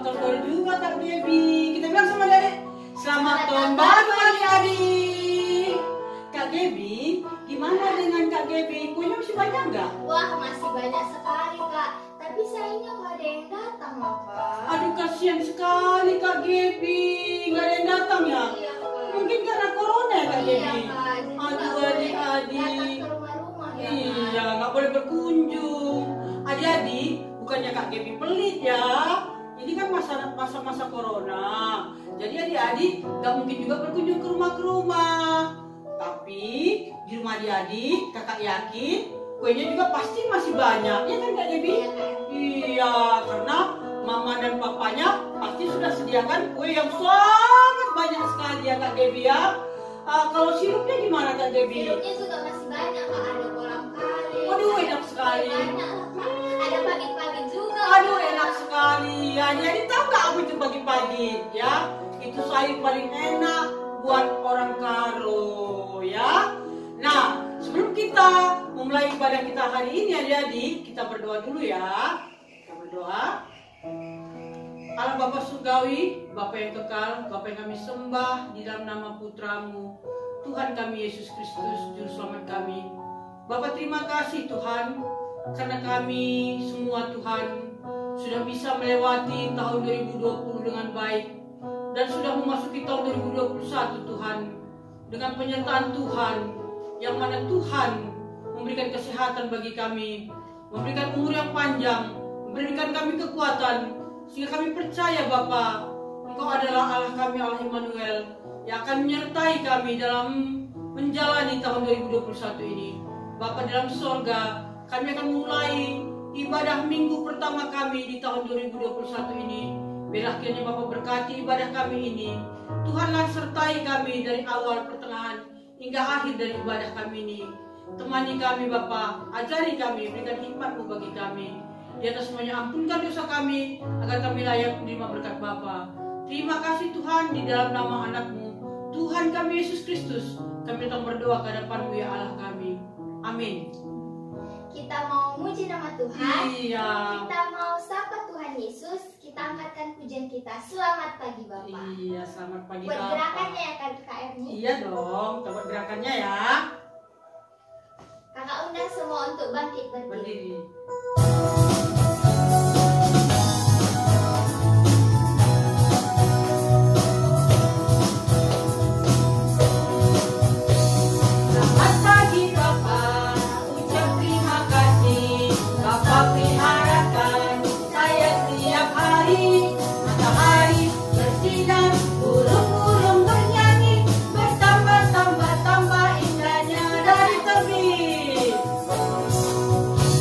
tahun baru juga Kak Gaby. Kita bilang sama Dede, selamat tahun baru adik-adik. Kak Gaby, gimana dengan Kak Gaby? Kuenya masih banyak nggak? Wah, masih banyak sekali Kak. Tapi sayangnya nggak ada yang datang loh Kak. Aduh kasihan sekali Kak Gaby, nggak ada yang datang ya? Iya Kak. Mungkin karena corona ya Kak Iya Gaby? Kak. Jadi nggak Aduh boleh datang adik-adik. ke rumah-rumah ya Kak. Iya, nggak boleh berkunjung. Adik-adik, bukannya Kak Gaby pelit ya. Ini kan masa-masa corona. Jadi adik-adik nggak mungkin juga berkunjung ke rumah. Tapi di rumah adik-adik, kakak yakin kuenya juga pasti masih banyak. Ya kan Kak Gaby? Iya Kak. Iya, karena mama dan papanya pasti sudah sediakan kue yang sangat banyak sekali ya Kak Gaby ya. Kalau sirupnya gimana Kak Gaby? Sirupnya juga masih banyak Kak. Ada kolang kaling. Waduh, ada enak sekali. banyak lah Kak. Ada pagi-pagi juga. Aduh enak sekali ya. Jadi tahu nggak apa itu pagi-pagi ya? Itu sayur paling enak buat orang Karo ya. Nah sebelum kita memulai ibadah kita hari ini adik-adik, kita berdoa dulu ya. Kita berdoa. Allah Bapa Surgawi, Bapa yang kekal, Bapa yang kami sembah di dalam nama Putramu, Tuhan kami Yesus Kristus, Juru Selamat kami. Bapa terima kasih Tuhan, karena kami semua Tuhan sudah bisa melewati tahun 2020 dengan baik dan sudah memasuki tahun 2021 Tuhan dengan penyertaan Tuhan, yang mana Tuhan memberikan kesehatan bagi kami, memberikan umur yang panjang, memberikan kami kekuatan, sehingga kami percaya Bapa, Engkau adalah Allah kami, Allah Immanuel, yang akan menyertai kami dalam menjalani tahun 2021 ini. Bapa dalam sorga, kami akan mulai ibadah minggu pertama kami di tahun 2021 ini. Biarlah kiranya Bapa berkati ibadah kami ini. Tuhanlah sertai kami dari awal, pertengahan, hingga akhir dari ibadah kami ini. Temani kami Bapa, ajari kami, berikan hikmat-Mu bagi kami. Di atas semuanya ampunkan dosa kami, agar kami layak menerima berkat Bapa. Terima kasih Tuhan, di dalam nama anak-Mu, Tuhan kami Yesus Kristus, kami datang berdoa ke hadapan-Mu ya Allah kami. Amin. Kita mau muji nama Tuhan. Iya. Kita mau sapa Tuhan Yesus. Kita angkatkan pujian kita. Selamat pagi Bapak. Iya, selamat pagi Buat Bapak. gerakannya ya Kak KKR-nya. Iya dong, kita buat gerakannya ya. Kakak undang semua untuk bangkit berdiri. Berdiri. Selamat pagi Bapak, ucap terima kasih. Bapak peliharakan saya setiap hari. Matahari bersinar, burung-burung bernyanyi, bertambah-tambah indahnya dari terbit.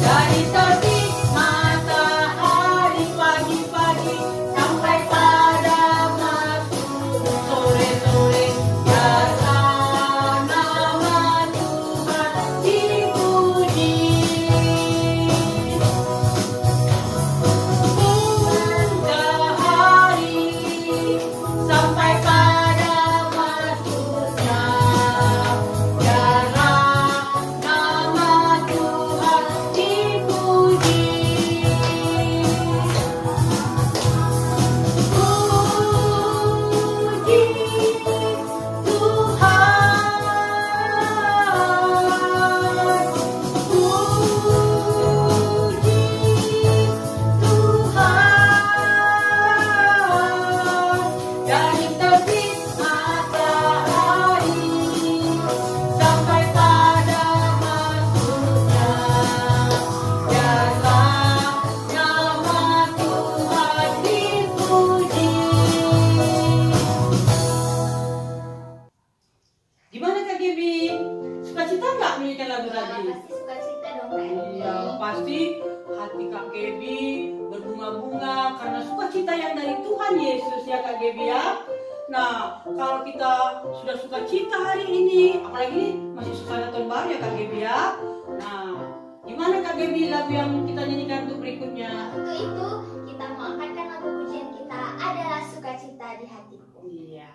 Dari terbit matahari pagi-pagi sampai pada masuk sore-sore. Biarlah nama Tuhan dipuji. Matahari sampai pada masuknya. Biarlah nama Tuhan dipuji. Puji Tuhan. Dari terbit matahari sampai pada masuknya. Biarlah nama Tuhan dipuji. Gimana Kak Gaby? Sukacita nggak menyanyikan lagu tadi? Pasti suka cita dong Kak. Iya, pasti hati Kak Gaby berbunga-bunga karena sukacita yang dari Tuhan Yesus ya Kak Gaby ya. Nah, kalau kita sudah sukacita hari ini, apalagi masih suasana tahun baru ya Kak Gaby ya. Nah, gimana Kak Gaby lagu yang kita nyanyikan untuk berikutnya? Untuk itu kita mau angkatkan lagu pujian kita adalah sukacita di hatiku. Iya.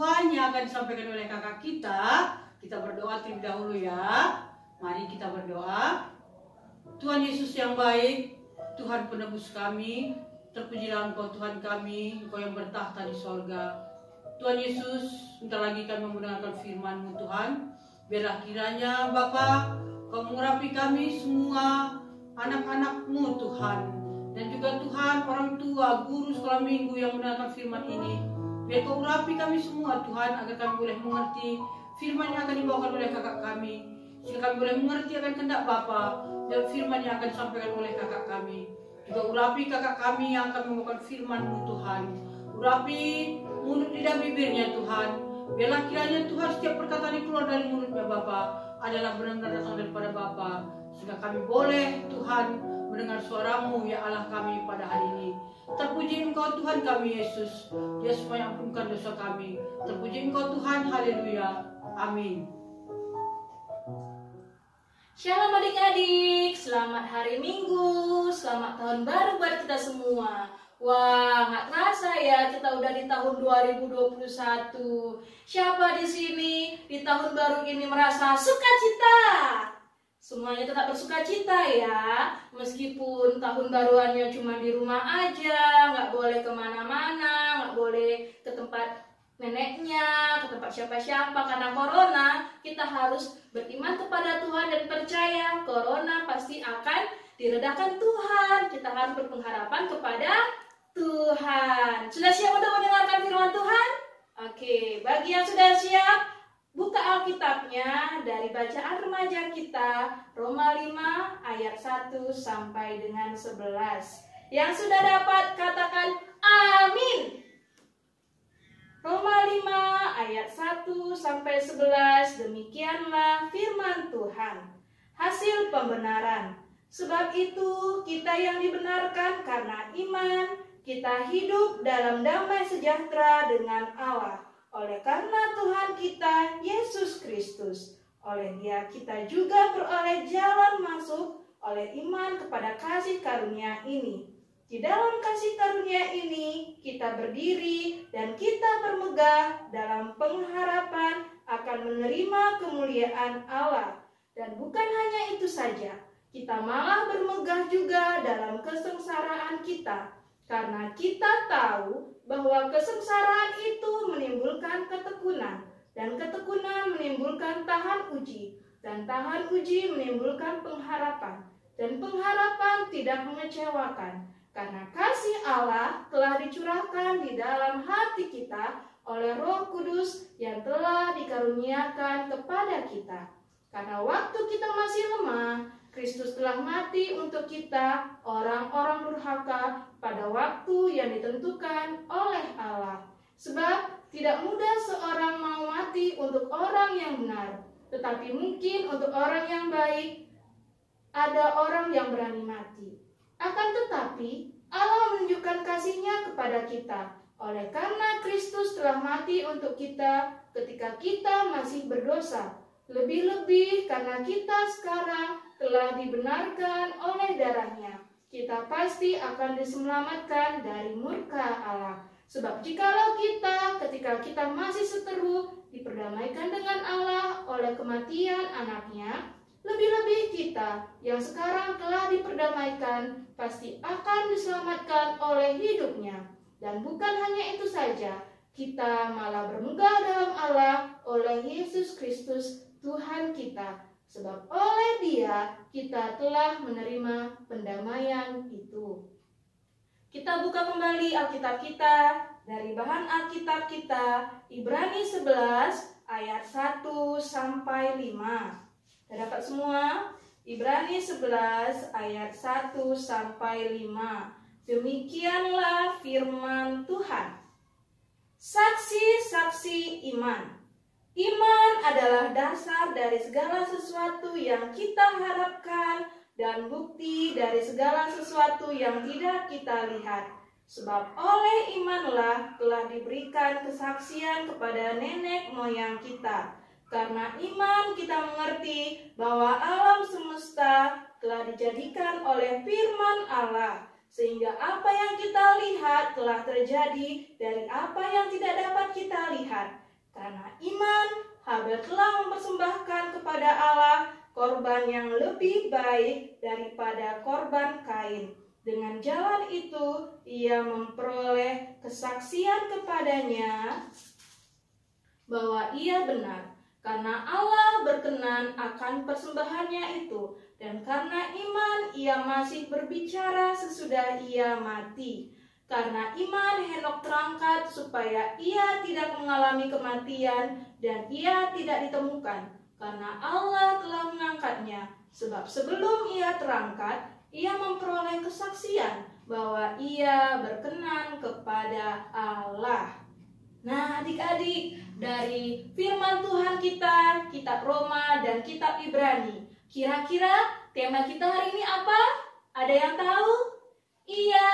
Tuhan yang akan disampaikan oleh kakak kita berdoa terlebih dahulu ya. Mari kita berdoa. Tuhan Yesus yang baik, Tuhan penebus kami, terpujilah Engkau Tuhan kami, Engkau yang bertahta di sorga. Tuhan Yesus, bentar lagi kami mendengarkan firman-Mu Tuhan. Biarlah kiranya Bapa, Kau mengurapi kami semua, anak-anak-Mu Tuhan. Dan juga Tuhan, orang tua, guru sekolah minggu yang mendengarkan firman ini. Biar Kau urapi kami semua Tuhan, agar kami boleh mengerti firman yang akan dibawakan oleh kakak kami. Sehingga kami boleh mengerti akan kehendak Bapa dan firman yang akan disampaikan oleh kakak kami. Juga urapi kakak kami yang akan membawakan firman-Mu Tuhan. Urapi mulut lidah bibirnya Tuhan. Biarlah kiranya Tuhan setiap perkataan yang keluar dari mulutnya Bapa adalah benar-benar datang daripada Bapa. Sehingga kami boleh Tuhan mendengar suara-Mu ya Allah kami pada hari ini. Terpuji Engkau Tuhan kami Yesus. Dia supaya ampunkan dosa kami. Terpuji Engkau Tuhan. Haleluya. Amin. Shalom adik-adik, selamat hari Minggu, selamat tahun baru buat kita semua. Wah, nggak terasa ya kita udah di tahun 2021. Siapa di sini di tahun baru ini merasa sukacita? Semuanya tetap bersukacita ya, meskipun tahun baruannya cuma di rumah aja, nggak boleh kemana-mana, nggak boleh ke tempat neneknya, ke tempat siapa-siapa karena corona. Kita harus beriman kepada Tuhan dan percaya corona pasti akan diredakan Tuhan. Kita harus berpengharapan kepada Tuhan. Sudah siap untuk mendengarkan firman Tuhan? Oke, bagi yang sudah siap, buka Alkitabnya dari bacaan remaja kita, Roma 5 ayat 1 sampai dengan 11. Yang sudah dapat katakan amin. Roma 5 ayat 1 sampai 11, demikianlah firman Tuhan. Hasil pembenaran. Sebab itu kita yang dibenarkan karena iman, kita hidup dalam damai sejahtera dengan Allah. Oleh karena Tuhan kita, Yesus Kristus. Oleh Dia kita juga beroleh jalan masuk oleh iman kepada kasih karunia ini. Di dalam kasih karunia ini, kita berdiri dan kita bermegah dalam pengharapan akan menerima kemuliaan Allah. Dan bukan hanya itu saja, kita malah bermegah juga dalam kesengsaraan kita. Karena kita tahu bahwa kesengsaraan itu menimbulkan ketekunan, dan ketekunan menimbulkan tahan uji, dan tahan uji menimbulkan pengharapan, dan pengharapan tidak mengecewakan. Karena kasih Allah telah dicurahkan di dalam hati kita oleh Roh Kudus yang telah dikaruniakan kepada kita. Karena waktu kita masih lemah, Kristus telah mati untuk kita, orang-orang durhaka, pada waktu yang ditentukan oleh Allah. Sebab tidak mudah seorang mau mati untuk orang yang benar, tetapi mungkin untuk orang yang baik ada orang yang berani mati. Akan tetapi Allah menunjukkan kasih-Nya kepada kita oleh karena Kristus telah mati untuk kita ketika kita masih berdosa. Lebih-lebih karena kita sekarang telah dibenarkan oleh darah-Nya, kita pasti akan diselamatkan dari murka Allah. Sebab jikalau kita ketika kita masih seteru diperdamaikan dengan Allah oleh kematian anaknya, lebih-lebih kita yang sekarang telah diperdamaikan pasti akan diselamatkan oleh hidupnya. Dan bukan hanya itu saja, kita malah bermegah dalam Allah oleh Yesus Kristus Tuhan kita. Sebab oleh Dia kita telah menerima pendamaian itu. Kita buka kembali Alkitab kita dari bahan Alkitab kita, Ibrani 11 ayat 1 sampai 5. Dapat semua? Ibrani 11 ayat 1 sampai 5. Demikianlah firman Tuhan. Saksi-saksi iman. Iman adalah dasar dari segala sesuatu yang kita harapkan dan bukti dari segala sesuatu yang tidak kita lihat. Sebab oleh imanlah telah diberikan kesaksian kepada nenek moyang kita. Karena iman kita mengerti bahwa alam semesta telah dijadikan oleh firman Allah, sehingga apa yang kita lihat telah terjadi dari apa yang tidak dapat kita lihat. Karena iman, Habel telah mempersembahkan kepada Allah korban yang lebih baik daripada korban Kain. Dengan jalan itu, ia memperoleh kesaksian kepadanya bahwa ia benar. Karena Allah berkenan akan persembahannya itu, dan karena iman ia masih berbicara sesudah ia mati. Karena iman Henok terangkat supaya ia tidak mengalami kematian, dan ia tidak ditemukan, karena Allah telah mengangkatnya. Sebab sebelum ia terangkat, ia memperoleh kesaksian bahwa ia berkenan kepada Allah. Nah, adik-adik, dari firman Tuhan kita, kitab Roma dan kitab Ibrani, kira-kira tema kita hari ini apa? Ada yang tahu? Iya,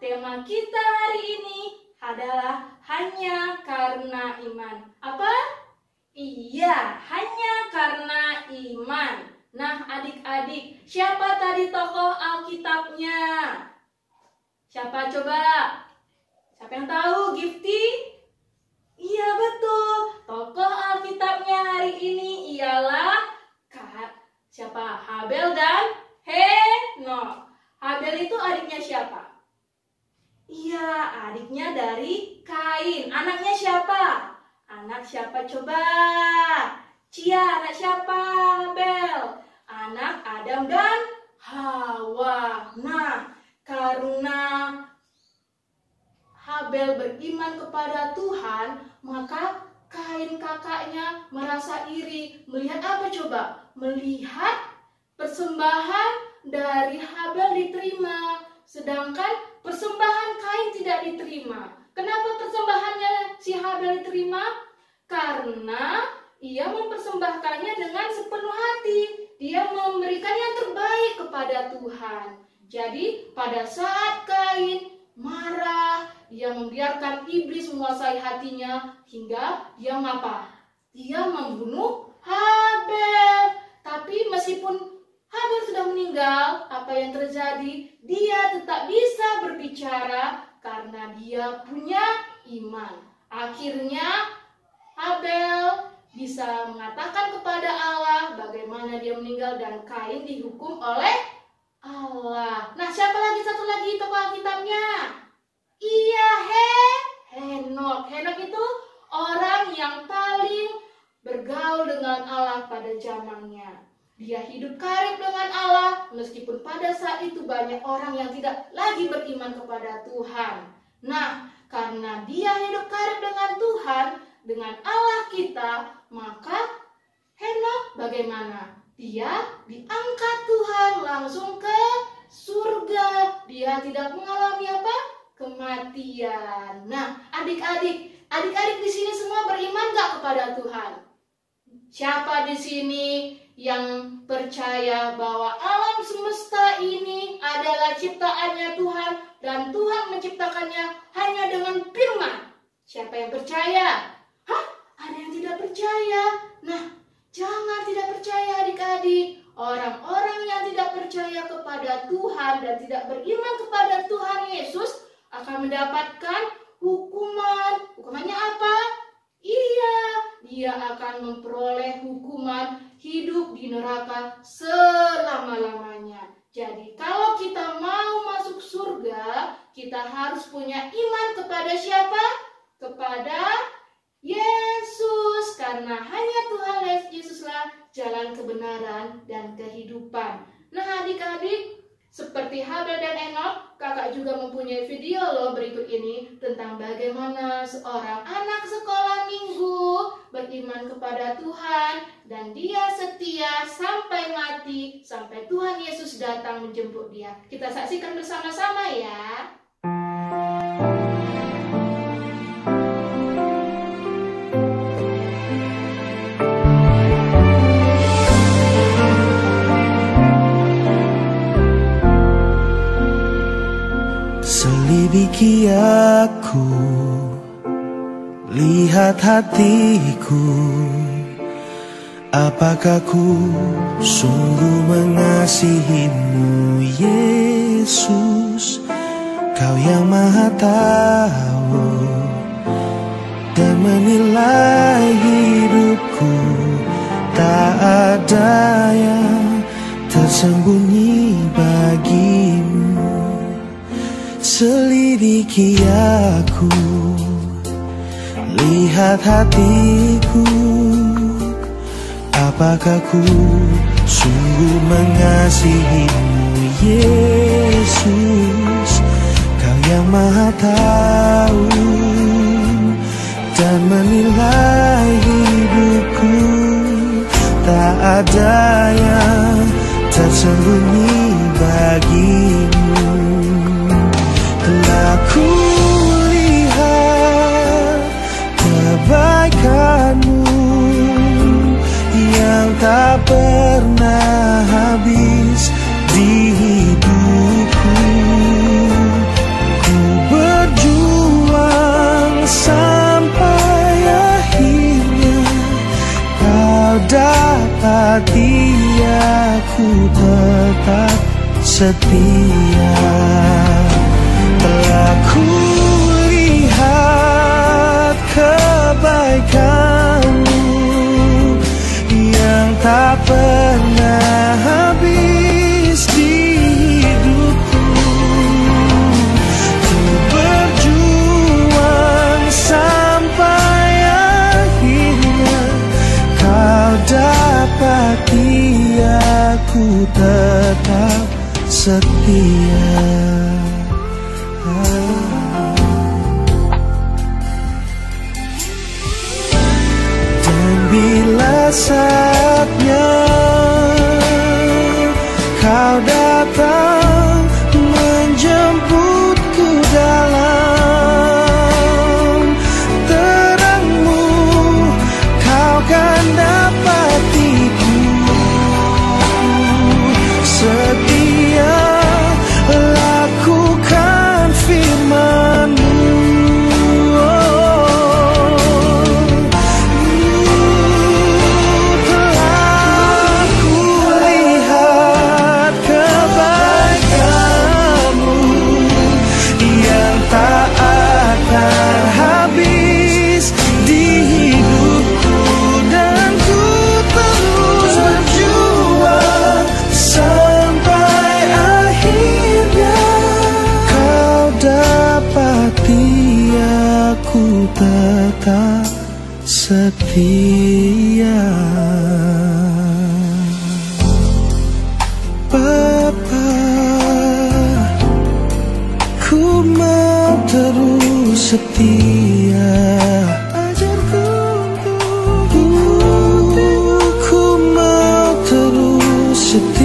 tema kita hari ini adalah hanya karena iman. Apa? Iya, hanya karena iman. Nah, adik-adik, siapa tadi tokoh Alkitabnya? Siapa coba? Siapa yang tahu? Gifty? Iya, betul. Tokoh Alkitabnya hari ini ialah siapa? Habel dan Henok. Habel itu adiknya siapa? Iya, adiknya dari Kain. Anaknya siapa? Anak siapa coba? Cia, anak siapa? Habel. Anak Adam dan Hawa. Nah, karena Habel beriman kepada Tuhan, maka Kain kakaknya merasa iri. Melihat apa coba? Melihat persembahan dari Habel diterima, sedangkan persembahan Kain tidak diterima. Kenapa persembahannya si Habel diterima? Karena ia mempersembahkannya dengan sepenuh hati. Dia memberikan yang terbaik kepada Tuhan. Jadi pada saat Kain marah, dia membiarkan iblis menguasai hatinya hingga dia ngapa? Dia membunuh Habel. Tapi meskipun Habel sudah meninggal, apa yang terjadi? Dia tetap bisa berbicara karena dia punya iman. Akhirnya Habel bisa mengatakan kepada Allah bagaimana dia meninggal dan Kain dihukum oleh Allah. Nah, siapa lagi satu lagi tokoh Alkitabnya? Iya, Henok. Henok itu orang yang paling bergaul dengan Allah pada zamannya. Dia hidup karib dengan Allah meskipun pada saat itu banyak orang yang tidak lagi beriman kepada Tuhan. Nah, karena dia hidup karib dengan Tuhan, dengan Allah kita, maka Henok bagaimana? Dia diangkat Tuhan langsung ke surga. Dia tidak mengalami apa? Kematian. Nah, adik-adik di sini semua beriman gak kepada Tuhan? Siapa di sini yang percaya bahwa alam semesta ini adalah ciptaannya Tuhan dan Tuhan menciptakannya hanya dengan firman? Siapa yang percaya? Hah? Ada yang tidak percaya? Nah, jangan tidak percaya adik-adik. Orang-orang yang tidak percaya kepada Tuhan dan tidak beriman kepada Tuhan Yesus akan mendapatkan hukuman. Hukumannya apa? Iya, dia akan memperoleh hukuman hidup di neraka selama-lamanya. Jadi kalau kita mau masuk surga, kita harus punya iman kepada siapa? Kepada Yesus. Karena hanya Tuhan Yesuslah jalan kebenaran dan kehidupan. Nah, adik-adik, seperti Habel dan Henok, kakak juga mempunyai video loh berikut ini tentang bagaimana seorang anak sekolah minggu beriman kepada Tuhan dan dia setia sampai mati, sampai Tuhan Yesus datang menjemput dia. Kita saksikan bersama-sama ya. Selidiki aku, lihat hatiku, apakah ku sungguh mengasihimu Yesus? Kau yang maha tahu dan menilai Selidiki aku, lihat hatiku, apakah ku sungguh mengasihimu Yesus. Kau yang maha tahu dan menilai hidupku, tak ada yang tersembunyi bagimu. Telah ku lihat kebaikanmu yang tak pernah habis di hidupku. Ku berjuang sampai akhirnya kau dapati aku tetap setia. Telah ku lihat kebaikanmu yang tak pernah habis di hidupku. Ku berjuang sampai akhirnya kau dapati aku tetap setia. Dan bila saatnya kau datang menjemputku dalam terangmu, kau kan dapatiku setia lakukan firman-Mu. Telah ku lihat kebaikan-Mu yang tak akan habis di hidupku, dan ku terus berjuang sampai akhirnya kau dapati aku tetap setia. Bapa, ku mau terus setia. Ajarku ku mau terus setia.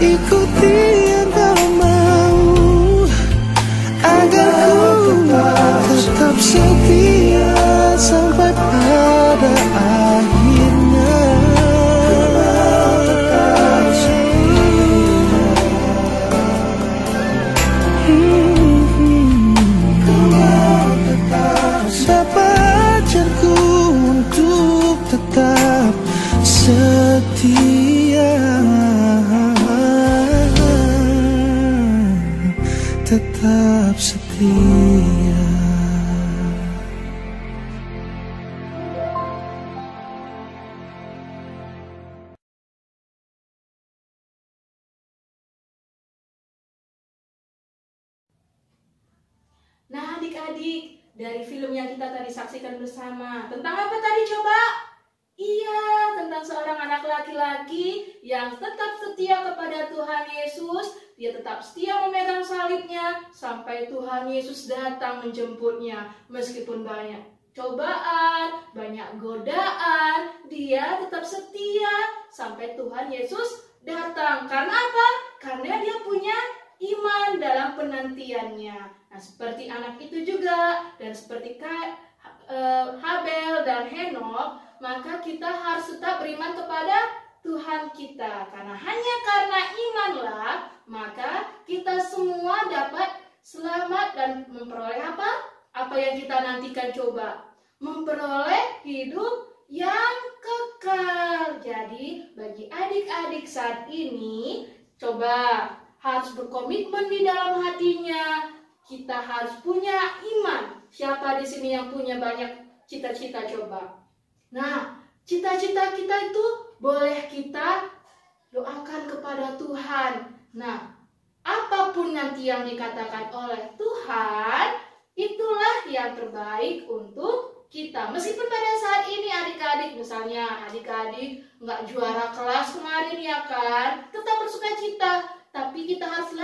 Ikuti yang kau mau, agar ku tetap setia sampai pada akhirnya. Dapat ajarku untuk tetap setia, tetap setia. Nah adik-adik, dari film yang kita tadi saksikan bersama, tentang apa tadi coba? Iya, tentang seorang anak laki-laki yang tetap setia kepada Tuhan Yesus. Dia tetap setia memegang salibnya sampai Tuhan Yesus datang menjemputnya. Meskipun banyak cobaan, banyak godaan, dia tetap setia sampai Tuhan Yesus datang. Karena apa? Karena dia punya iman dalam penantiannya. Nah, seperti anak itu juga, dan seperti Habel dan Henok, maka kita harus tetap beriman kepada Tuhan kita. Karena hanya karena imanlah, maka kita semua dapat selamat dan memperoleh apa? Apa yang kita nantikan coba? Memperoleh hidup yang kekal. Jadi, bagi adik-adik saat ini, coba harus berkomitmen di dalam hatinya. Kita harus punya iman. Siapa di sini yang punya banyak cita-cita coba? Nah, cita-cita kita itu boleh kita doakan kepada Tuhan. Nah, apapun nanti yang dikatakan oleh Tuhan, itulah yang terbaik untuk kita. Meskipun pada saat ini adik-adik, misalnya adik-adik nggak juara kelas kemarin ya kan, tetap bersuka cita. Tapi kita harus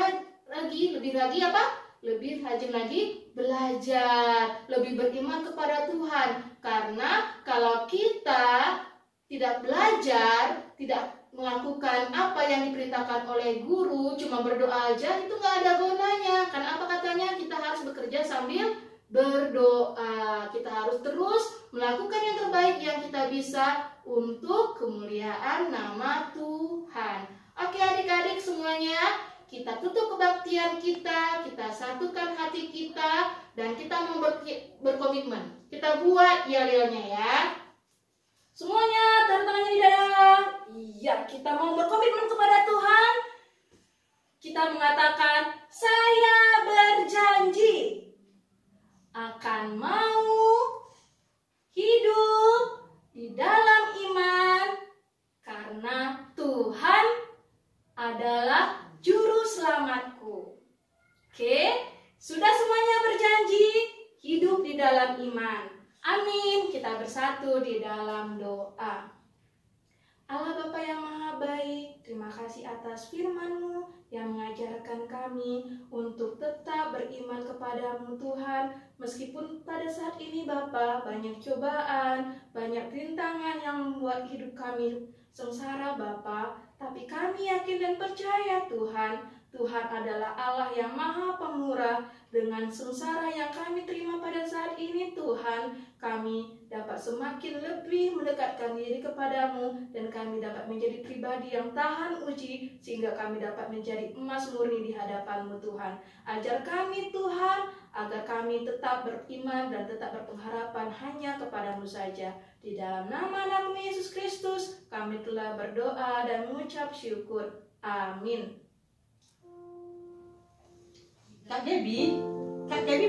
lebih rajin lagi belajar, lebih beriman kepada Tuhan. Karena kalau kita tidak belajar, tidak melakukan apa yang diperintahkan oleh guru, cuma berdoa aja, itu nggak ada gunanya. Karena apa katanya? Kita harus bekerja sambil berdoa. Kita harus terus melakukan yang terbaik yang kita bisa untuk kemuliaan nama Tuhan. Oke adik-adik semuanya, kita tutup kebaktian kita satukan hati kita, dan kita mau berkomitmen. Kita buat yel-yelnya ya. Semuanya taruh tangannya di dada. Iya, kita mau berkomitmen kepada Tuhan. Kita mengatakan, saya berjanji akan mau hidup di dalam iman karena Tuhan adalah juru selamatku. Oke, sudah semuanya berjanji hidup di dalam iman. Amin. Kita bersatu di dalam doa. Allah Bapa yang Maha Baik, terima kasih atas firman-Mu yang mengajarkan kami untuk tetap beriman kepadamu Tuhan. Meskipun pada saat ini Bapa banyak cobaan, banyak rintangan yang membuat hidup kami sengsara Bapa, tapi kami yakin dan percaya Tuhan, Tuhan adalah Allah yang Maha Pemurah. Dengan sengsara yang kami terima pada saat ini Tuhan, kami dapat semakin lebih mendekatkan diri kepadamu, dan kami dapat menjadi pribadi yang tahan uji, sehingga kami dapat menjadi emas murni di hadapanmu Tuhan. Ajar kami Tuhan, agar kami tetap beriman dan tetap berpengharapan hanya kepadamu saja. Di dalam nama Yesus Kristus, kami telah berdoa dan mengucap syukur. Amin. Kak Debbie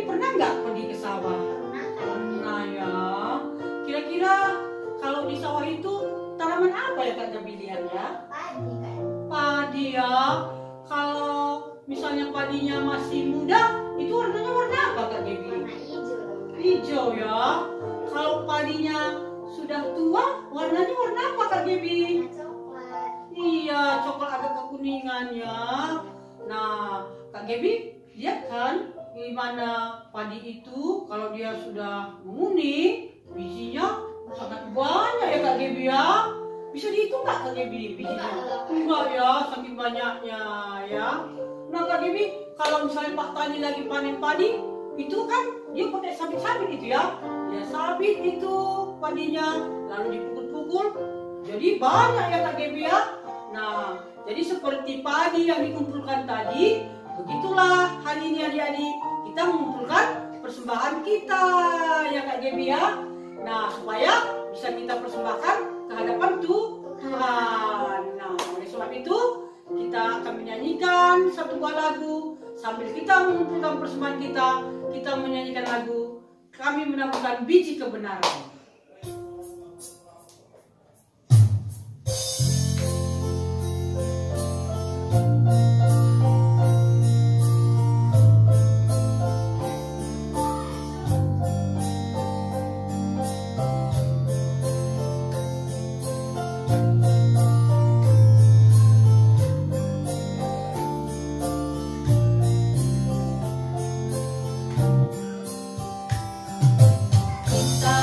pernah nggak pergi ke sawah? Pernah ya. Kira-kira kalau di sawah itu tanaman apa ya Kak Debbie lihat ya? Padi kan? Padi ya. Kalau misalnya padinya masih muda, itu warnanya warna apa Kak Debbie? Warna hijau dong Kak. Hijau ya. Kalau padinya sudah tua, warnanya warna apa Kak Debbie? Warna coklat. Iya, coklat agak kekuningan ya. Nah, Kak Debbie lihat kan gimana padi itu kalau dia sudah menguning, bijinya sangat banyak ya Kak Debbie ya. Bisa dihitung nggak Kak Debbie bijinya? Enggak ya, saking banyaknya ya. Nah Kak Debbie, kalau misalnya Pak Tani lagi panen padi, itu kan dia pakai sabit-sabit itu ya. Dia sabit itu padinya, lalu dipukul-pukul, jadi banyak ya Kak Debbie ya. Nah, jadi seperti padi yang dikumpulkan tadi, begitulah hari ini adik-adik kita mengumpulkan persembahan kita ya Kak Debbie ya. Nah, supaya bisa kita persembahkan ke hadapan Tuhan. Nah, oleh sebab itu kita akan menyanyikan satu buah lagu sambil kita mengumpulkan persembahan kita menyanyikan lagu Kami Menaburkan Biji Kebenaran. Kita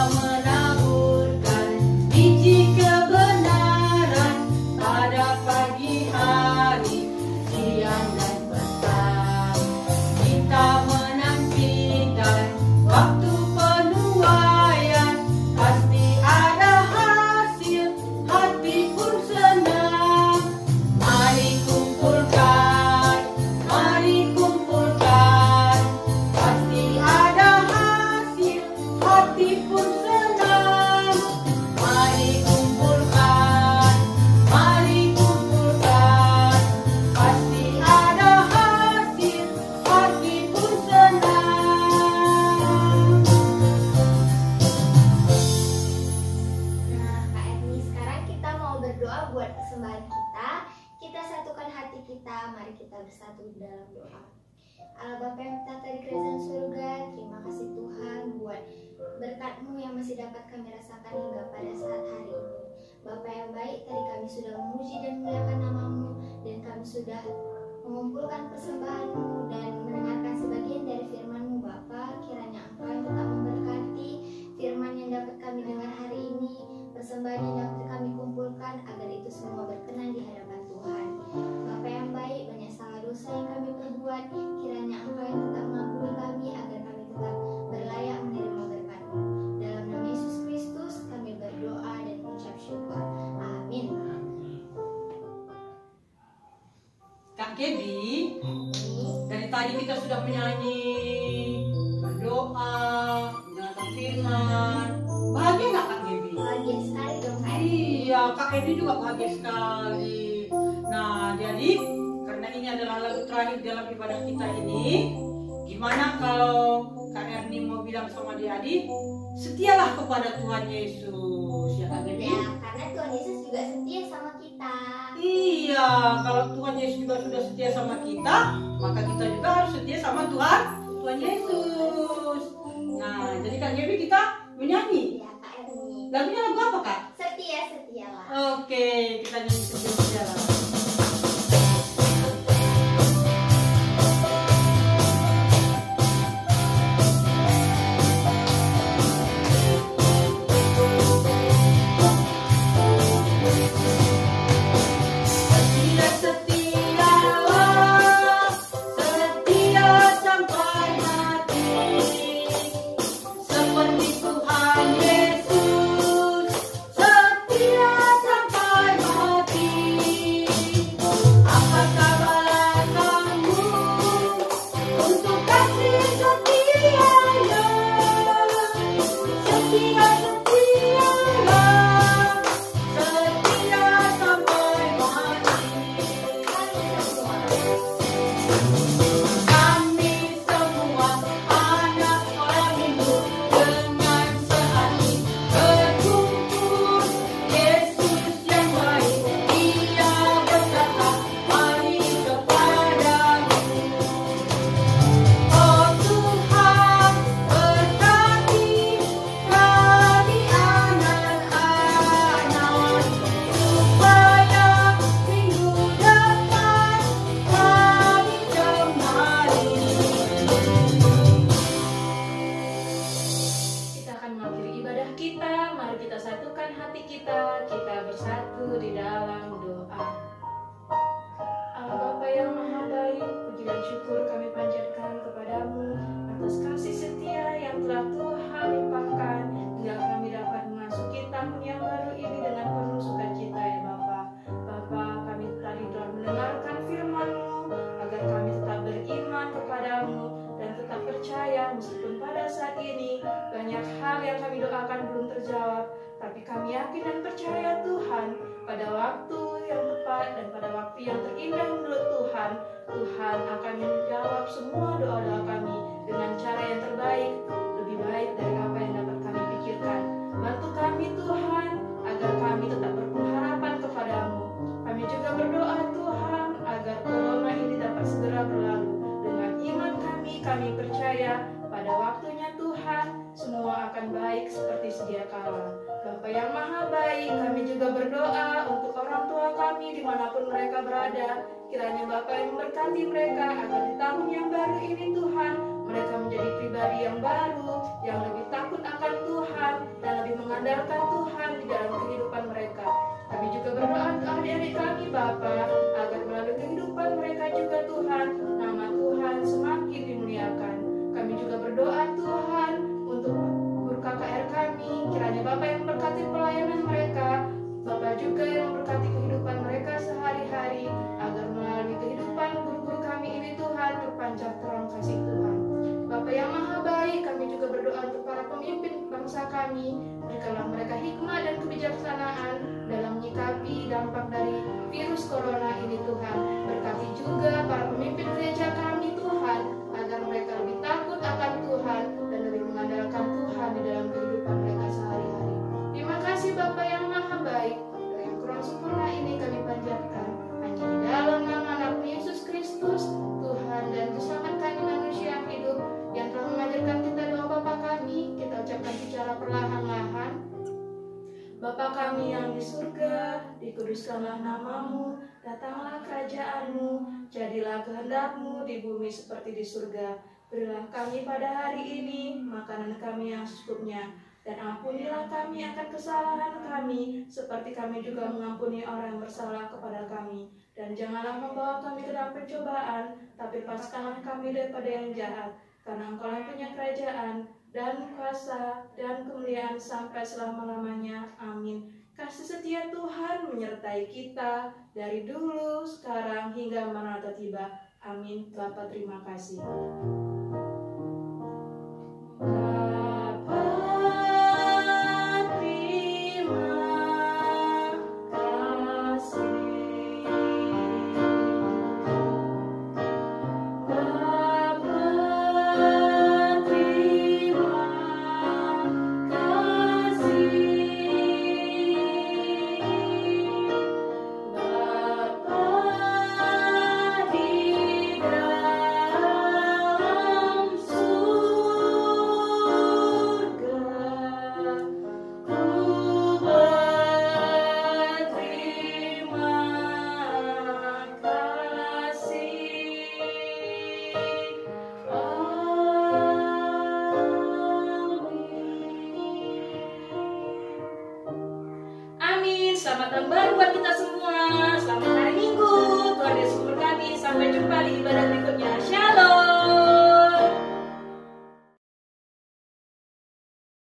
mari kita bersatu dalam doa. Allah Bapa yang bertata di kerajaan surga, terima kasih Tuhan buat berkat-Mu yang masih dapat kami rasakan hingga pada saat hari ini. Bapa yang baik, tadi kami sudah memuji dan memuliakan nama-Mu, dan kami sudah mengumpulkan persembahan-Mu dan mendengarkan sebagian dari firman-Mu Bapa. Kiranya Engkau yang tetap memberkati firman yang dapat kami dengar hari ini, persembahan yang dapat kami kumpulkan, agar itu semua berkenan di hadapan Tuhan. Bapa yang baik, banyak salah dosa yang kami perbuat, kiranya Engkau yang tetap mengampuni kami, agar kami tetap berlayak menerima berkat-Mu. Dalam nama Yesus Kristus kami berdoa dan mengucap syukur. Amin. Kak Kebi, dari tadi kita sudah menyanyi, berdoa, mendengarkan firman. Bahagia nggak Kak Kebi? Bahagia sekali dong Kak. Iya, Kak Kebi juga bahagia sekali. Nah, jadi karena ini adalah lagu terakhir dalam ibadah kita ini, gimana kalau Kak Erni mau bilang sama adik-adik, setialah kepada Tuhan Yesus, ya Kak Kebi? Ya, karena Tuhan Yesus juga setia sama kita. Iya, kalau Tuhan Yesus juga sudah setia sama kita, maka kita juga harus setia sama Tuhan Yesus. Nah, jadi Kak Gebi kita menyanyi. Ya Kak Erni. Lagunya lagu apa Kak? Setialah. Oke, kita nyanyi setia-setialah. Meskipun pada saat ini banyak hal yang kami doakan belum terjawab, tapi kami yakin dan percaya Tuhan, pada waktu yang tepat dan pada waktu yang terindah menurut Tuhan, Tuhan akan menjawab semua doa-doa kami dengan cara yang terbaik, lebih baik dari apa yang dapat kami pikirkan. Bantu kami Tuhan, agar kami tetap berpengharapan kepadamu. Kami juga berdoa Tuhan, agar corona ini dapat segera berlalu. Dengan iman kami percaya pada waktunya Tuhan, semua akan baik seperti sedia kala. Bapa yang maha baik, kami juga berdoa untuk orang tua kami dimanapun mereka berada. Kiranya Bapa yang memberkati mereka, agar di tahun yang baru ini Tuhan, mereka menjadi pribadi yang baru, yang lebih takut akan Tuhan, dan lebih mengandalkan Tuhan di dalam kehidupan mereka. Kami juga berdoa untuk adik-adik kami Bapa, agar melalui kehidupan mereka juga Tuhan, nama Tuhan semakin dimuliakan. Kami juga berdoa Tuhan untuk guru KKR kami, kiranya Bapa yang memberkati pelayanan mereka, Bapa juga yang memberkati kehidupan mereka sehari-hari, agar melalui kehidupan guru-guru kami ini Tuhan, terpancar terang kasih Tuhan. Bapa yang maha baik, kami juga berdoa untuk para pemimpin bangsa kami, berikanlah mereka hikmah dan kebijaksanaan dalam menyikapi dampak dari virus corona ini Tuhan. Berkati juga para pemimpin gereja kami Tuhan, agar mereka lebih takut akan Tuhan dan lebih mengandalkan Tuhan di dalam kehidupan mereka sehari-hari. Terima kasih Bapa yang maha baik, doa yang kurang sempurna ini kami panjatkan hanya di dalam nama Anakmu Yesus kami yang di surga, dikuduskanlah namamu, datanglah kerajaanmu, jadilah kehendakmu di bumi seperti di surga. Berilah kami pada hari ini makanan kami yang secukupnya, dan ampunilah kami akan kesalahan kami, seperti kami juga mengampuni orang yang bersalah kepada kami. Dan janganlah membawa kami ke dalam pencobaan, tapi lepaskanlah kami daripada yang jahat. Karena Engkau yang punya kerajaan, dan kuasa, dan kemuliaan sampai selama-lamanya. Amin. Kasih setia Tuhan menyertai kita dari dulu, sekarang, hingga maranatha tiba. Amin. Bapa, terima kasih. Selamat tahun baru buat kita semua. Selamat hari Minggu. Tuhan Yesus memberkati. Sampai jumpa di ibadah